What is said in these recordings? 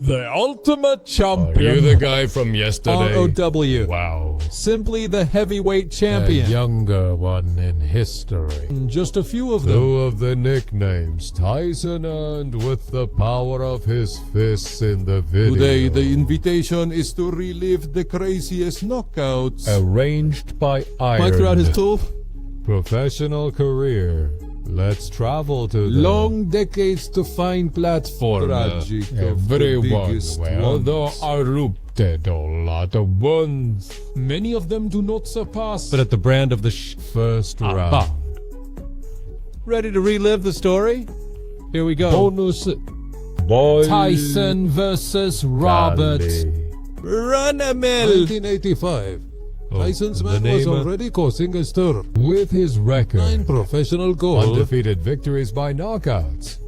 The ultimate champion. Are you the guy from yesterday? ROW. Wow. Simply the heavyweight champion. A younger one in history. Just a few of them. Two of the nicknames Tyson earned with the power of his fists in the video. Today, the invitation is to relive the craziest knockouts. Arranged by Iron. Mike throughout his tool. Professional career. Let's travel to the Long decades to find platform. Tragic everyone. Well, there are erupted a lot of ones. Many of them do not surpass. But at the brand of the First round. Ready to relive the story? Here we go. Bonus. Boy. Tyson versus Robert. Ramos. 1985. Tyson's the man name was already causing a stir. With his record. 9 professional goals. Undefeated victories by knockouts.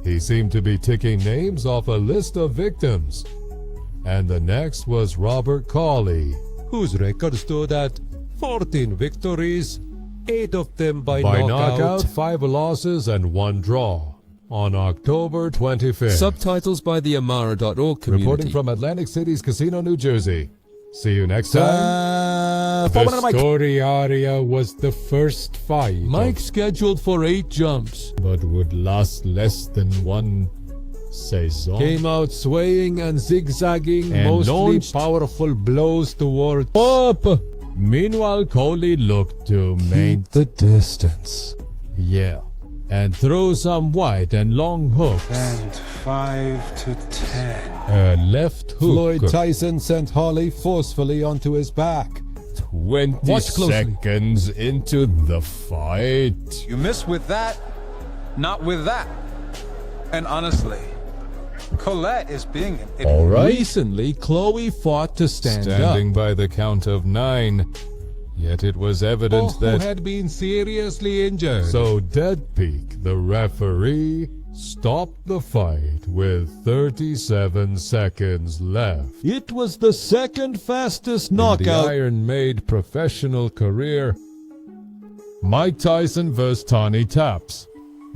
He seemed to be ticking names off a list of victims. And the next was Robert Colay, whose record stood at 14 victories, 8 of them by knockout, knockout. 5 losses and 1 draw. On October 25th. Subtitles by the Amara.org community. Reporting from Atlantic City's Casino, New Jersey. See you next time. The story area was the first fight. Mike scheduled for 8 jumps. But would last less than 1 saison. Came out swaying and zigzagging, And mostly launched powerful blows towards up. Meanwhile, Colay looked to maintain the distance. Yeah. And throw some wide and long hooks. And 5 to 10. A left hook. Floyd Tyson sent Holly forcefully onto his back. 20 Watch closely. seconds into the fight. You miss with that, not with that. And honestly, Colay is being an All right. Recently, Chloe fought to Standing up. by the count of 9. Yet it was evident Who that had been seriously injured. So Deadpeak, the referee, stopped the fight with 37 seconds left. It was the second fastest In the knockout. Iron-made professional career, Mike Tyson vs. Tani Tapps.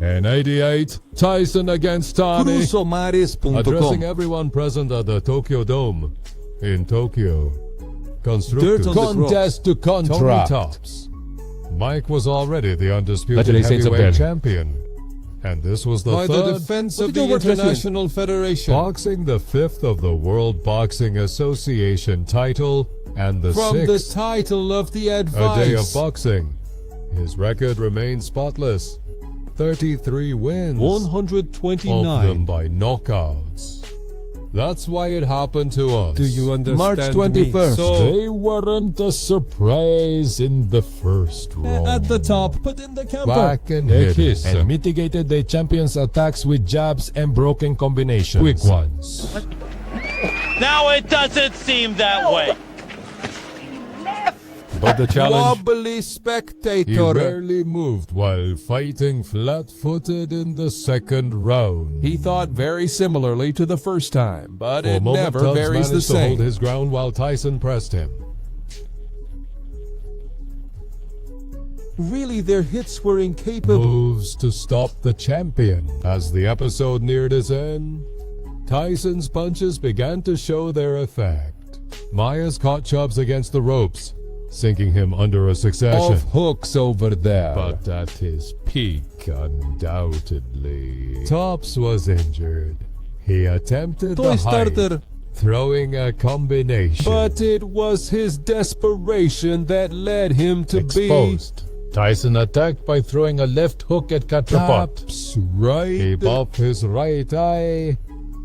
In 88, Tyson against Tani. Crusomaris.com. Addressing everyone present at the Tokyo Dome in Tokyo. Dirt on the Contest to Tony contract. Tops. Mike was already the undisputed Saints of heavyweight Belgium. champion. And this was the By the third defense What of did the you work this International Federation. boxing, the 5th of the World Boxing Association title, and the From the 6th title of the a advice. day of boxing. His record remains spotless. 33 wins. 129. Of them by knockouts. That's why it happened to us. Do you understand March me? 21st. So, They weren't a surprise in the first round. At the top, but in the camper. Back and hit and mitigated the champion's attacks with jabs and broken combinations. quick ones. Now it doesn't seem that way. But the challenge, Wobbly he spectator. rarely moved while fighting flat-footed in the second round. He thought very similarly to the first time, but For a it moment, never Tubbs varies the managed to hold same. his ground while Tyson pressed him. Really, their hits were incapable. Moves to stop the champion. As the episode neared its end, Tyson's punches began to show their effect. Myers caught Chubbs against the ropes, sinking him under a succession. Off hooks over there. But at his peak, undoubtedly, Tops was injured. He attempted Toy the height, starter. throwing a combination. But it was his desperation that led him to exposed. Tyson attacked by throwing a left hook at Katrapot. Tapp's right. He popped his right eye.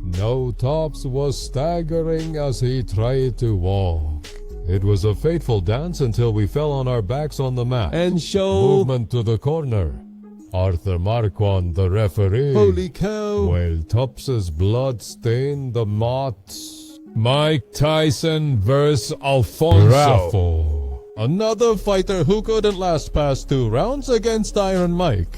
No, Tops was staggering as he tried to walk. It was a fateful dance until we fell on our backs on the mat. And show. Movement to the corner. Arthur Marquand, the referee. Holy cow. While Tops's blood stained the mat. Mike Tyson versus Alfonso. Raffle. Another fighter who couldn't last past 2 rounds against Iron Mike.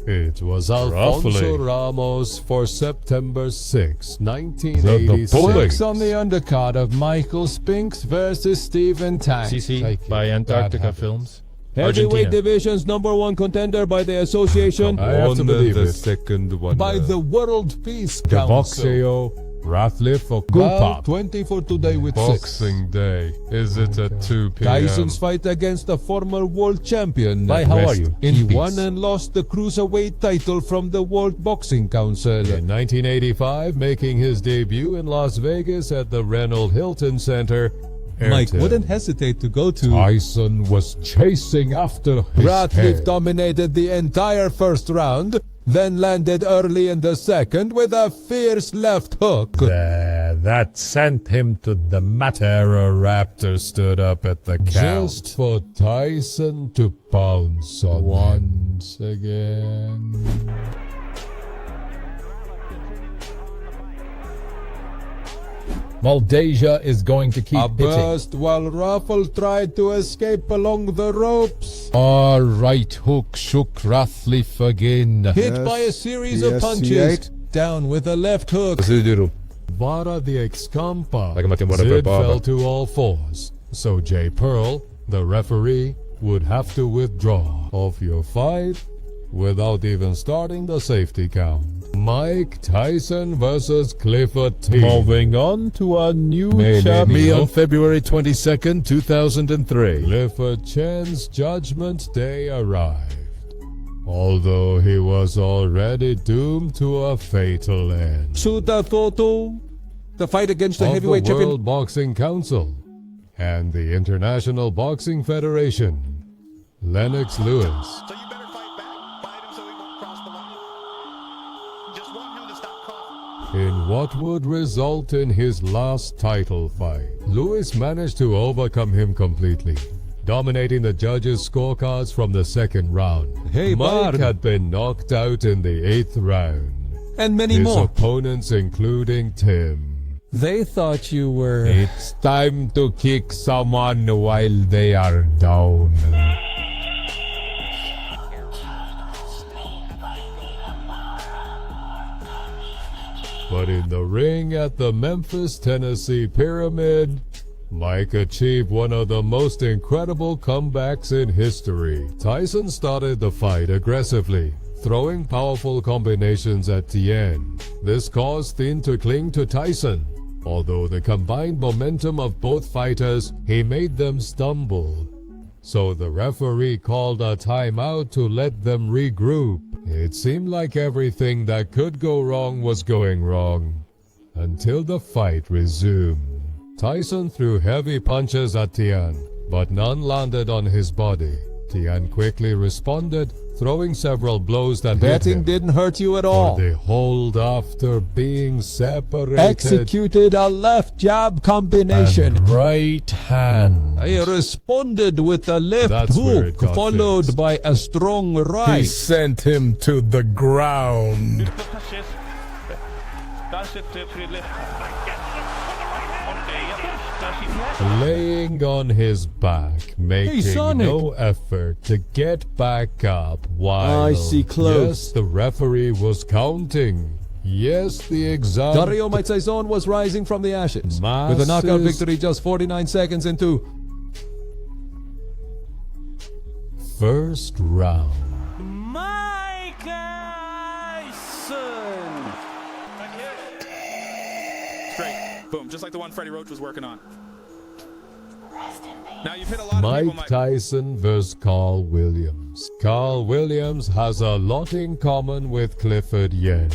It was Alfonso Roughly. Ramos for September 6, 1986. Spinx on the undercard of Michael Spinx versus Stephen Tank. CC by Antarctica Films. Heavyweight Argentina. division's #1 contender by the association. I have to On believe the it. second one. By the World Peace The Council. Boxeo Ratliff for Well, Kupap. 20 for today with 6. Boxing Day. Is it at 2 p.m.? Tyson's fight against the former world champion. Hi, how are you? He In peace. won and lost the cruiserweight title from the World Boxing Council. In 1985, making his debut in Las Vegas at the Reynolds Hilton Center, Mike Ayrton. wouldn't hesitate to go to... Tyson was chasing after his Ratliff head. dominated the entire first round, then landed early in the second with a fierce left hook. That sent him to the mat. Terror Raptor stood up at the count. Just for Tyson to pounce on once again. Moldasia is going to keep A hitting. burst while Ruffle tried to escape along the ropes. Our right hook shook Ratliff again. Hit by a series of punches. Down with a left hook. Vara the Excampa. Sid Sid fell to all fours. So J. Pearl, the referee, would have to withdraw off your fight without even starting the safety count. Mike Tyson versus Clifford T. Moving on to a new Me champion. on February 22nd, 2003. Clifford Chen's judgment day arrived, although he was already doomed to a fatal end. Suda Toto. The fight against the Of heavyweight the champion. World Boxing Council and the International Boxing Federation, Lennox Lewis. So you better fight back. Fight him so he won't cross the line. Just want him to stop coughing. In what would result in his last title fight, Lewis managed to overcome him completely, dominating the judges' scorecards from the second round. Hey, Mike Barb. had been knocked out in the 8th round. And many His more. opponents including Tim. They thought you were... It's time to kick someone while they are down. But in the ring at the Memphis, Tennessee Pyramid, Mike achieved one of the most incredible comebacks in history. Tyson started the fight aggressively, throwing powerful combinations at Tian. This caused Tian to cling to Tyson. Although the combined momentum of both fighters, he made them stumble. So the referee called a timeout to let them regroup. It seemed like everything that could go wrong was going wrong, until the fight resumed. Tyson threw heavy punches at Tian, but none landed on his body. Tian quickly responded, throwing several blows that hit Betting him. didn't hurt you at For all. the hold after being separated. Executed a left jab combination. And right hand. He responded with a left That's where it hook, got followed fixed. by a strong right. He sent him to the ground. Laying on his back, making Sonic. no effort to get back up while I see close. Yes, the referee was counting. Yes, the exam. Dario Maitazon was rising from the ashes with a knockout Masses. victory just 49 seconds into First round. Mike Tyson. Straight. Boom. Just like the one Freddie Roach was working on. Now you've hit a lot of people, Mike Mike. Tyson vs. Carl Williams. Carl Williams has a lot in common with Clifford Yen,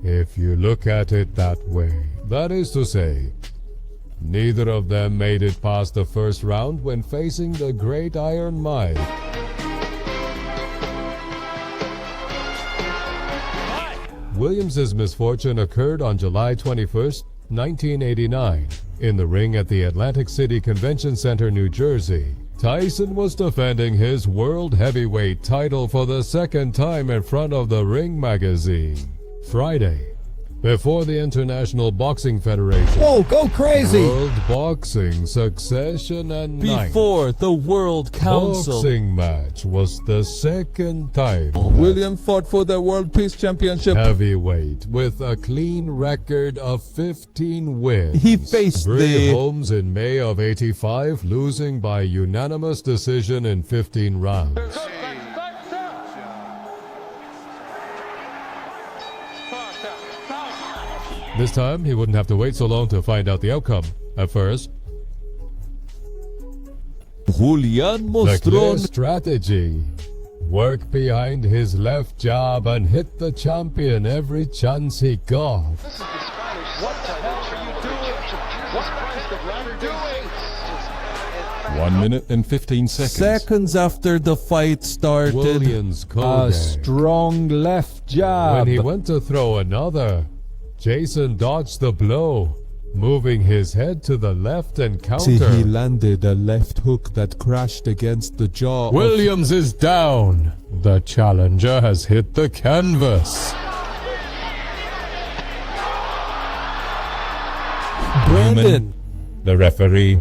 if you look at it that way. That is to say, neither of them made it past the first round when facing the Great Iron Mike. Williams's misfortune occurred on July 21st, 1989, in the ring at the Atlantic City Convention Center, New Jersey. Tyson was defending his world heavyweight title for the second time in front of the Ring magazine. Friday, before the International Boxing Federation, Oh, go crazy! World Boxing Succession and Ninth before the World Council. Boxing match was the second time William fought for the World Peace Championship. heavyweight with a clean record of 15 wins. He faced the Holmes in May of '85, losing by unanimous decision in 15 rounds. This time, he wouldn't have to wait so long to find out the outcome. At first, Julian the clear mostró strategy. Work behind his left jab and hit the champion every chance he got. What the hell are you doing? What Christ of Latter doing? 1 minute and 15 seconds. Seconds after the fight started, Williams Colay. a strong left jab. When he went to throw another, Jason dodged the blow, moving his head to the left and See, he countered. landed a left hook that crashed against the jaw. Williams is down. The challenger has hit the canvas. Brandon, The referee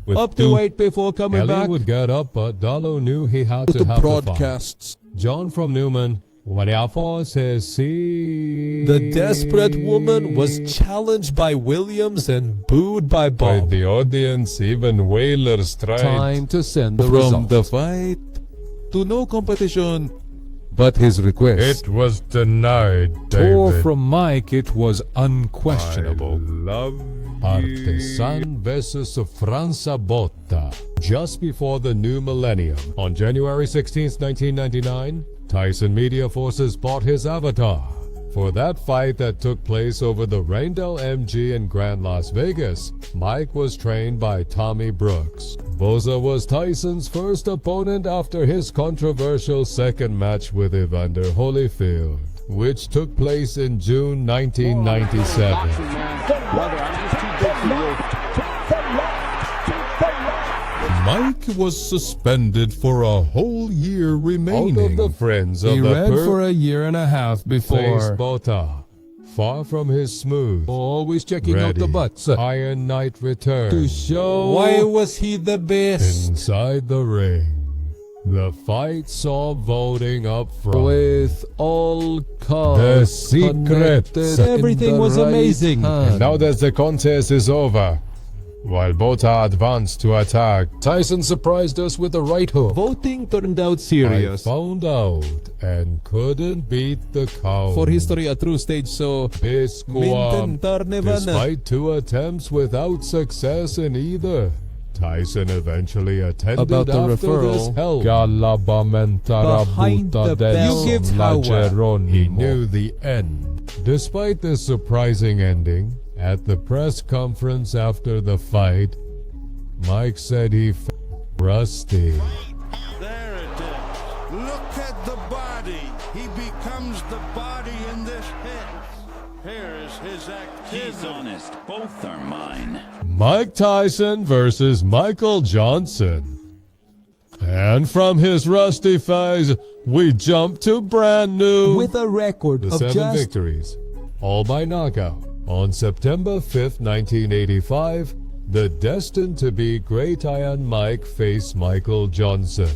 with up to 8 before coming Ellie back. would get up, but Dallo knew he had to the have the fight. broadcasts. John from Newman. Whatever says see. The desperate woman was challenged by Williams and booed by By Bob. the audience, even whalers tried. Time to send the From result. the fight to no competition but his request. It was denied, Or David. from Mike, it was unquestionable. Love Partisan versus Franza Botta. Just before the new millennium, on January 16, 1999, Tyson Media Forces bought his avatar. For that fight that took place over the Randall MG in Grand Las Vegas, Mike was trained by Tommy Brooks. Boza was Tyson's first opponent after his controversial second match with Evander Holyfield, which took place in June 1997. Mike was suspended for a whole year remaining. Out of the friends of He the ran for a year and a half Face before. Botta, far from his smooth, Always checking out the ready, butts. Iron Knight returned. To show why was he the best. Inside the ring, the fight saw voting up front. With all cards The secret. connected, everything was amazing. Now that the contest is over, while Botta advanced to attack, Tyson surprised us with a right hook. Voting turned out I serious. found out and couldn't beat the count. For history, a true stage, so Bisquam. Tarnevan. Despite 2 attempts without success in either, Tyson eventually attended About the after referral. this help. Behind the bell. You give power. He knew the end. Despite this surprising ending, at the press conference after the fight, Mike said he felt rusty. There it is. Look at the body. He becomes the body in this hit. Here is his activity. He's honest. Both are mine. Mike Tyson versus Michael Johnson. And from his rusty phase, we jump to brand new. With a record The of 7 just victories, all by knockout. On September 5th, 1985, the destined-to-be Great Iron Mike faced Michael Johnson.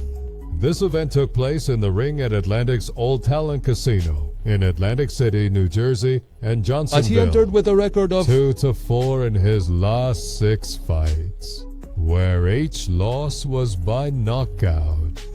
This event took place in the ring at Atlantic's Old Talent Casino in Atlantic City, New Jersey, and Johnsonville. as he entered with a record of 2-4 in his last 6 fights, where each loss was by knockout.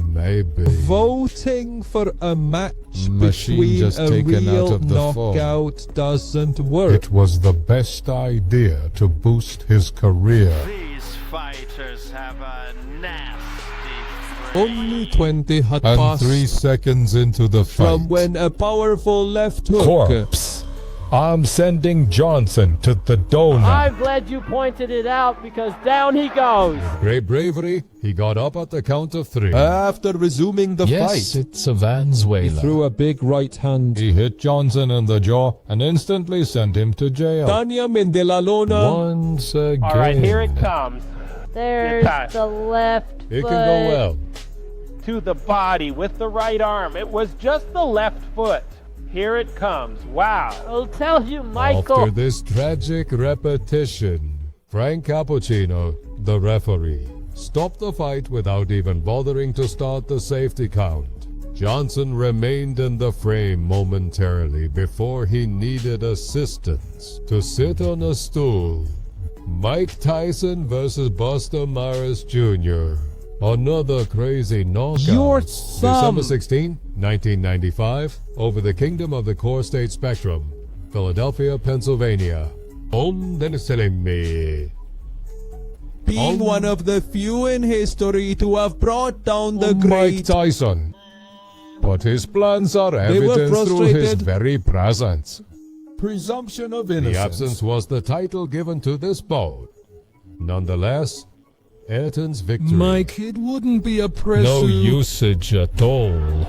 Maybe. voting for a match Machine between just a taken real out of the phone. knockout doesn't work. It was the best idea to boost his career. These fighters have a nasty Only 20 had And passed 3 seconds into the fight, from when a powerful left hook corpse. I'm sending Johnson to the donut. I'm glad you pointed it out because down he goes. Great bravery, he got up at the count of 3. after resuming the fight. it's a Venezuela. He threw a big right hand. He hit Johnson in the jaw and instantly sent him to jail. Tanya Mendelalona. Once again. All right, here it comes. There's Get the left It foot. can go well. To the body with the right arm. It was just the left foot. Here it comes. Wow. I'll tell you, Michael. After this tragic repetition, Frank Cappuccino, the referee, stopped the fight without even bothering to start the safety count. Johnson remained in the frame momentarily before he needed assistance to sit on a stool. Mike Tyson versus Buster Maris Jr. Another crazy knockout. Your December thumb. 16, 1995, over the Kingdom of the Core State Spectrum. Philadelphia, Pennsylvania. Home me. Being one of the few in history to have brought down the Mike great Tyson. But his plans are were evident through his frustrated. very presence. Presumption of The innocence. absence was the title given to this bout. Nonetheless, Ayrton's victory. Mike, it wouldn't be a present. No usage at all.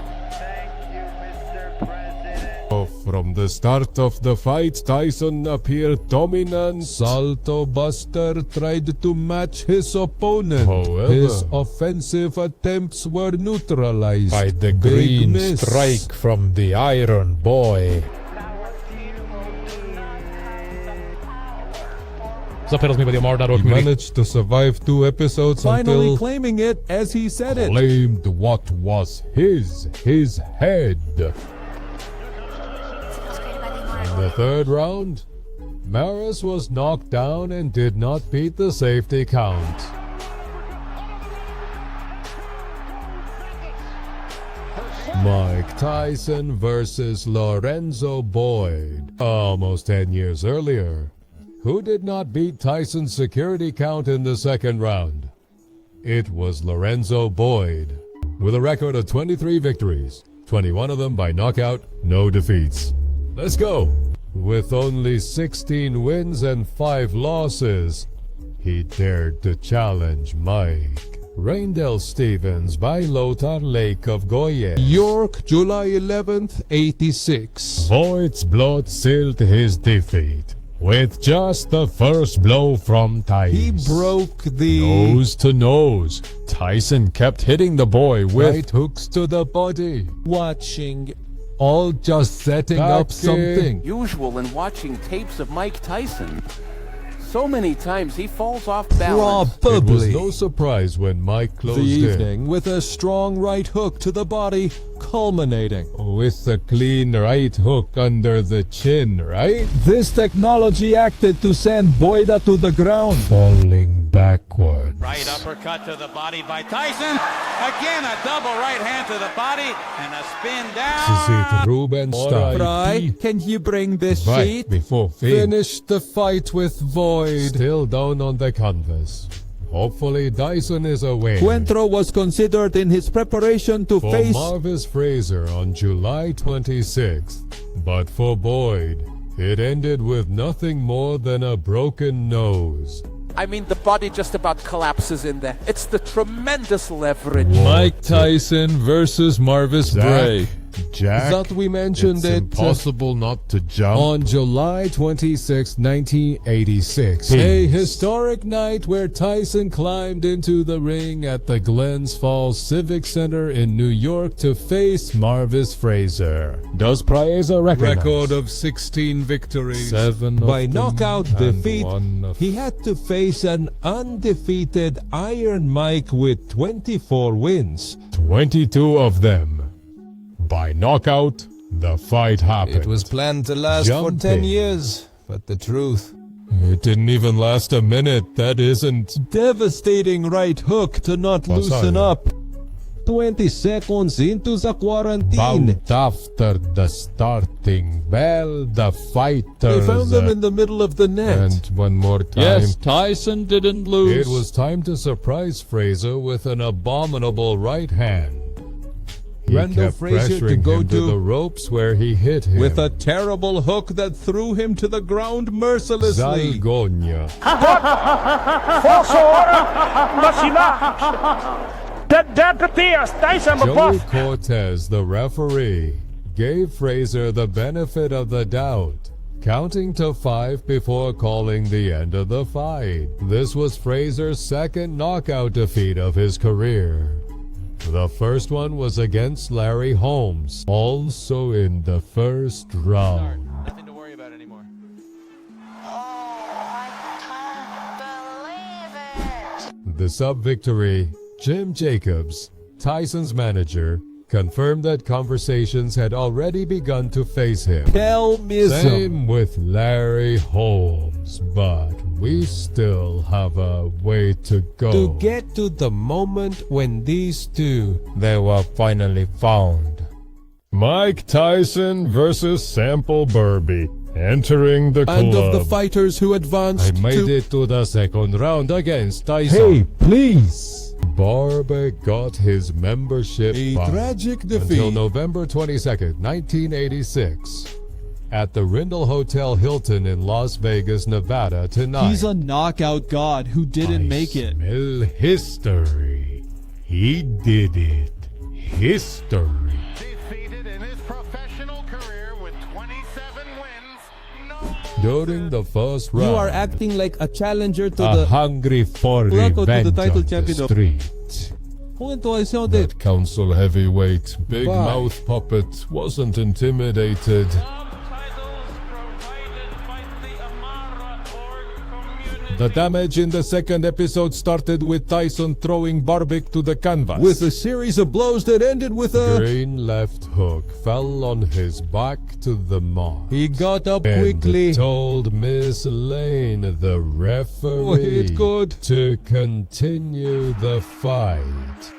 From the start of the fight, Tyson appeared dominant. Salto Buster tried to match his opponent. However, His offensive attempts were neutralized by the Big green miss. strike from the Iron Boy. He managed to survive 2 episodes Finally until claiming it as he said it. claimed what was his head. In the third round, Maris was knocked down and did not beat the safety count. Mike Tyson versus Lorenzo Boyd. Almost 10 years earlier, who did not beat Tyson's security count in the second round? It was Lorenzo Boyd, with a record of 23 victories, 21 of them by knockout, no defeats. Let's go! With only 16 wins and 5 losses, he dared to challenge Mike. Raindell Stevens by Lothar Lake of Goyes. York, July 11th, 86. Boyd's blood sealed his defeat. With just the first blow from Tyson. He broke the Nose to nose. Tyson kept hitting the boy with right hooks to the body. Watching. All just setting up something. Usual in watching tapes of Mike Tyson. So many times he falls off balance. It was Probably no surprise when Mike closed The in. evening with a strong right hook to the body, culminating. With a clean right hook under the chin, right? This technology acted to send Boyda to the ground. Falling backward. Right uppercut to the body by Tyson. Again, a double right hand to the body and a spin This is down. it, Ruben Stein. Fry, can you bring this Right sheet? before Finish the fight with Void. Still down on the canvas. Hopefully Dyson is away. Cuentro was considered in his preparation to For face Marvis Fraser on July 26th. But for Boyd, it ended with nothing more than a broken nose. I mean, the body just about collapses in there. It's the tremendous leverage. Mike Tyson versus Marvis Bray. Jack, That we mentioned it's it impossible not to jump. on July 26, 1986. A historic night where Tyson climbed into the ring at the Glens Falls Civic Center in New York to face Marvis Fraser. Does Fraser record of 16 victories. 7 of By them knockout and defeat, 1 of he had to face an undefeated Iron Mike with 24 wins. 22 of them. By knockout, the fight happened. It was planned to last for 10 Jumping. years, but the truth. It didn't even last a minute. That isn't. Devastating right hook to not loosen up. 20 seconds into the quarantine. Bout after the starting bell, the fighters. They found them in the middle of the net. And one more time. Yes, Tyson didn't lose. It was time to surprise Fraser with an abominable right hand. He Randall kept Fraser to pressuring go him to- the ropes where he hit him. with a terrible hook that threw him to the ground mercilessly. Zalgonia. Joey Cortez, the referee, gave Fraser the benefit of the doubt, counting to 5 before calling the end of the fight. This was Fraser's second knockout defeat of his career. The first one was against Larry Holmes, also in the first round. Nothing to worry about anymore. The sub-victory, Jim Jacobs, Tyson's manager, confirmed that conversations had already begun to face him. Same with Larry Holmes, but we still have a way to go. To get to the moment when these two, they were finally found. Mike Tyson versus Sample Burby. Entering the club. And of the fighters who advanced I made it to the second round against Tyson. Hey, please. Barbic got his membership back tragic until defeat. November 22nd, 1986. At the Rindle Hotel Hilton in Las Vegas, Nevada tonight. He's a knockout god who didn't make it. Smell history. He did it. History. Defeated in his professional career with 27 wins. During the first round, You are acting like a challenger to a the... hungry for Welcome to the revenge title on the champion of- street. Kung ito ay siya din. That council heavyweight, big Bye. mouth puppet wasn't intimidated. The damage in the second episode started with Tyson throwing Barbic to the canvas. With a series of blows that ended with a... Green left hook fell on his back to the mat. He got up And quickly. told Miss Lane, the referee, Oh, it good. to continue the fight.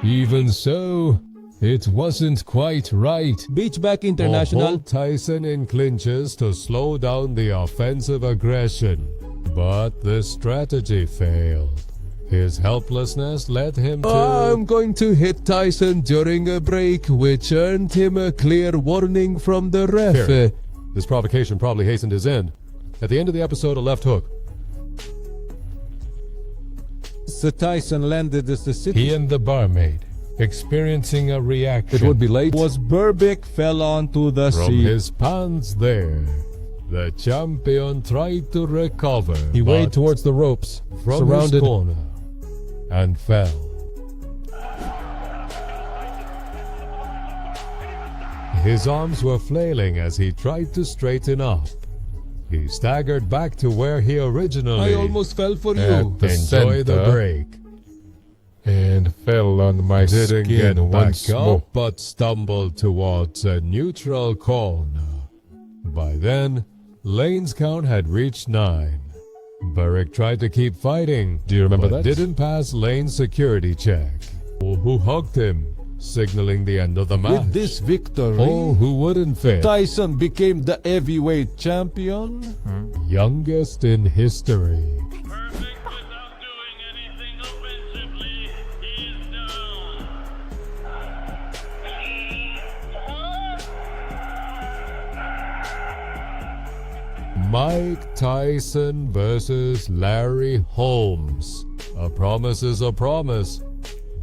Even so, it wasn't quite right. Beachback International. Hold Tyson in clinches to slow down the offensive aggression. But the strategy failed. His helplessness led him to... I'm going to hit Tyson during a break, which earned him a clear warning from the ref. Here. This provocation probably hastened his end. At the end of the episode, a left hook. So Tyson landed as the city. He and the barmaid experiencing a reaction. It would be late. Was Barbic fell onto the From sea. his pants there, the champion tried to recover. He weighed but towards the ropes, from surrounded. his corner, and fell. His arms were flailing as he tried to straighten up. He staggered back to where he originally... I almost fell for you. Enjoy the break. And fell on my Didn't skin get once back more. up, but stumbled towards a neutral corner. By then, Lane's count had reached 9. Barrick tried to keep fighting. Do you remember but that? didn't pass Lane's security check. Who hugged him, signaling the end of the match. With this victory, Who wouldn't fit? Tyson became the heavyweight champion. Youngest in history. Mike Tyson versus Larry Holmes. A promise is a promise.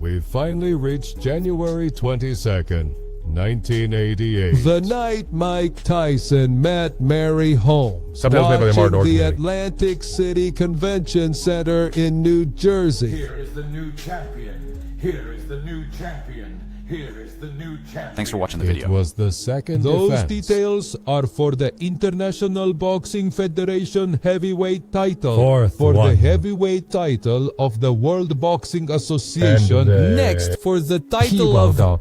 We finally reached January 22nd, 1988. The night Mike Tyson met Mary Holmes, Sometimes maybe they're more watching the ordinary. Atlantic City Convention Center in New Jersey. Here is the new champion. Here is the new champion. Here is the new champion. Thanks for watching the video. It was the second Those defense. details are for the International Boxing Federation heavyweight title. Fourth for the one. heavyweight title of the World Boxing Association. And, Next for the title of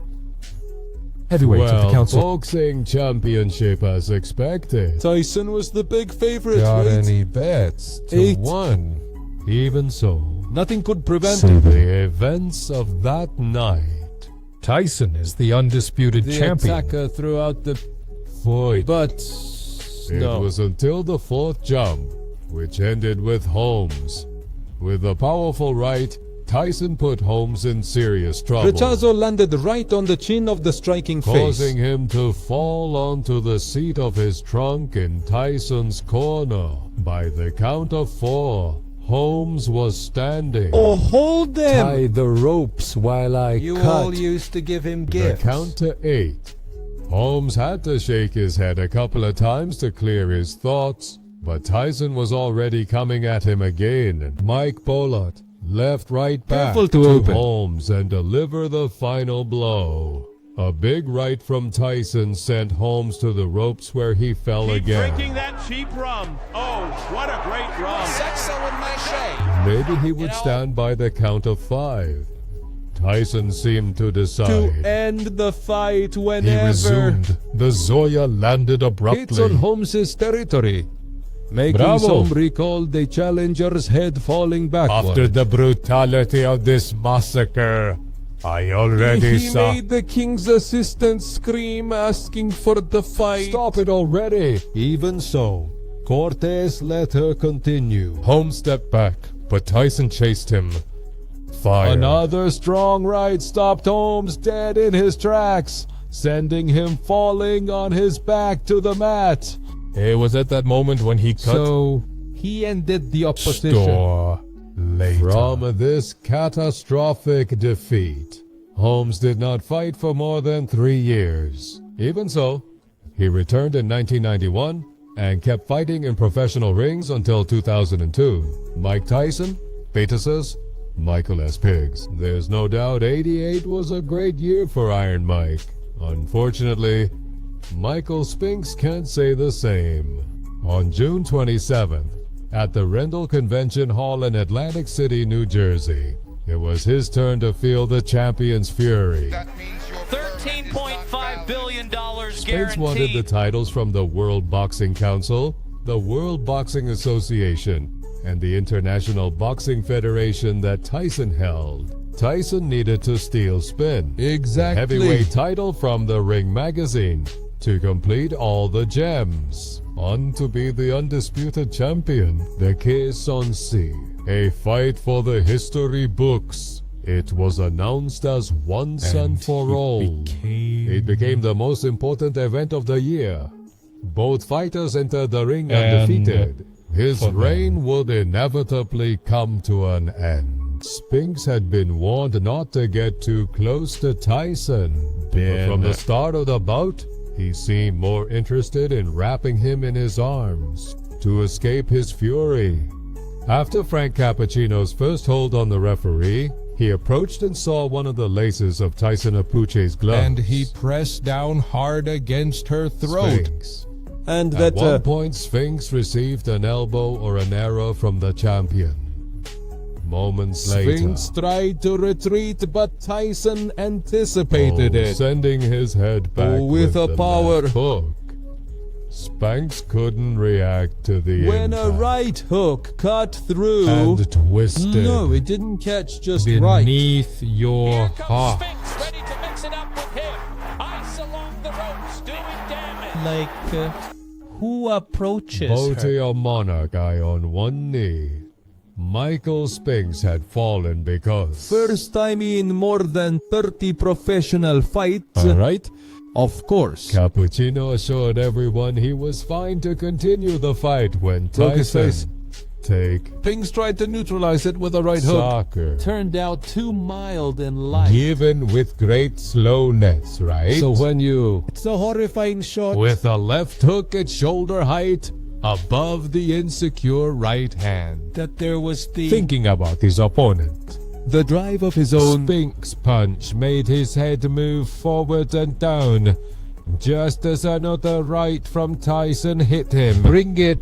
Heavyweight Well, of the council. boxing championship as expected. Tyson was the big favorite. Got right? any bets? To 8. 1. Even so, Nothing could prevent the events of that night. Tyson is the undisputed the champion. attacker throughout the Fight. but It was until the fourth jump, which ended with Holmes. With a powerful right, Tyson put Holmes in serious trouble, Rechazo landed right on the chin of the striking causing face. him to fall onto the seat of his trunk in Tyson's corner. By the count of 4, Holmes was standing. Oh, hold them! Tie the ropes while I You cut. all used to give him The gifts. count to 8. Holmes had to shake his head a couple of times to clear his thoughts, but Tyson was already coming at him again, and Mike Pollard left right back Careful to open. Holmes and deliver the final blow. A big right from Tyson sent Holmes to the ropes where he fell again. Drinking that cheap rum. Oh, what a great rum. Maybe he would stand by the count of 5. Tyson seemed to decide. To end the fight He whenever resumed. The Zoya landed abruptly. it's on Holmes' territory, making Bravo. some recall the challenger's head falling backward. After the brutality of this massacre, I already He saw. made the king's assistant scream, asking for the fight. Stop it already. Even so, Cortez let her continue. Holmes stepped back, but Tyson chased him. Fire. Another strong right stopped Holmes dead in his tracks, sending him falling on his back to the mat. It was at that moment when he cut. So he ended the opposition. Store later. From this catastrophic defeat, Holmes did not fight for more than 3 years. Even so, he returned in 1991 and kept fighting in professional rings until 2002. Mike Tyson, Betas, Michael S. Pigs. There's no doubt 88 was a great year for Iron Mike. Unfortunately, Michael Spinx can't say the same. On June 27th, at the Rendell Convention Hall in Atlantic City, New Jersey, it was his turn to feel the champion's fury. $13.5 billion Spinx guaranteed. wanted the titles from the World Boxing Council, the World Boxing Association, and the International Boxing Federation that Tyson held. Tyson needed to steal Spin, Exactly. the heavyweight title from the Ring magazine, to complete all the gems. On to be the undisputed champion, the Quai-Sonsi. A fight for the history books. It was announced as once and for all. It became the most important event of the year. Both fighters entered the ring undefeated. His reign would inevitably come to an end. Spinx had been warned not to get too close to Tyson. But from the start of the bout, he seemed more interested in wrapping him in his arms to escape his fury. After Frank Cappuccino's first hold on the referee, he approached and saw one of the laces of Tyson Apuche's glove. And he pressed down hard against her throat. Spinx. And At that one point, Spinx received an elbow or an arrow from the champion. Moments later, Spinx tried to retreat, but Tyson anticipated it. sending his head back with a the power left hook. Spinx couldn't react to the when impact a right hook cut through and twisted No, it didn't catch just right. beneath your heart. Spinx ready to mix it up with him. Ice along the ropes, doing damage. Like, who approaches Bote her? a monarch eye on one knee. Michael Spinx had fallen because First time in more than 30 professional fights. Alright? Of course. Cappuccino assured everyone he was fine to continue the fight when Look his face. Tyson take Spinx tried to neutralize it with a right hook. soccer. Turned out too mild in life. Given with great slowness, right? So when you It's a horrifying shot. with a left hook at shoulder height above the insecure right hand. That there was the Thinking about his opponent, the drive of his own Spinx punch made his head move forward and down, just as another right from Tyson hit him. bring it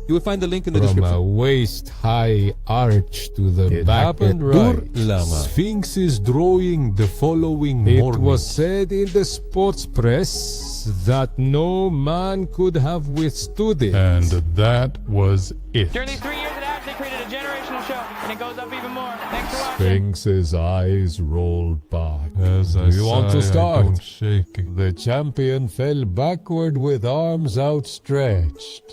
You will find the link in the From description. a waist-high arch to the It back. happened It right. Spinx is drawing the following morning. It was said in the sports press that no man could have withstood it. And that was it. During these 3 years and a half, they created a generational show, and it goes up even more. Thanks for watching. Spinx's eyes rolled back. As I You want to sigh, I start? go shaking. The champion fell backward with arms outstretched.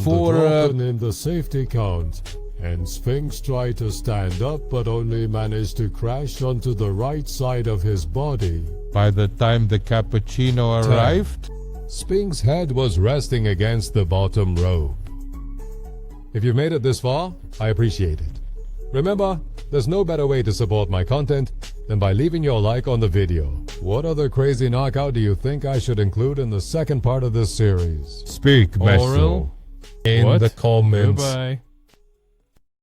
For, in the safety count, and Spinx tried to stand up but only managed to crash onto the right side of his body. by the time the cappuccino arrived, Spinx's head was resting against the bottom rope. If you've made it this far, I appreciate it. Remember, there's no better way to support my content than by leaving your like on the video. What other crazy knockout do you think I should include in the second part of this series? Speak, Oral? in What? the comments. Goodbye.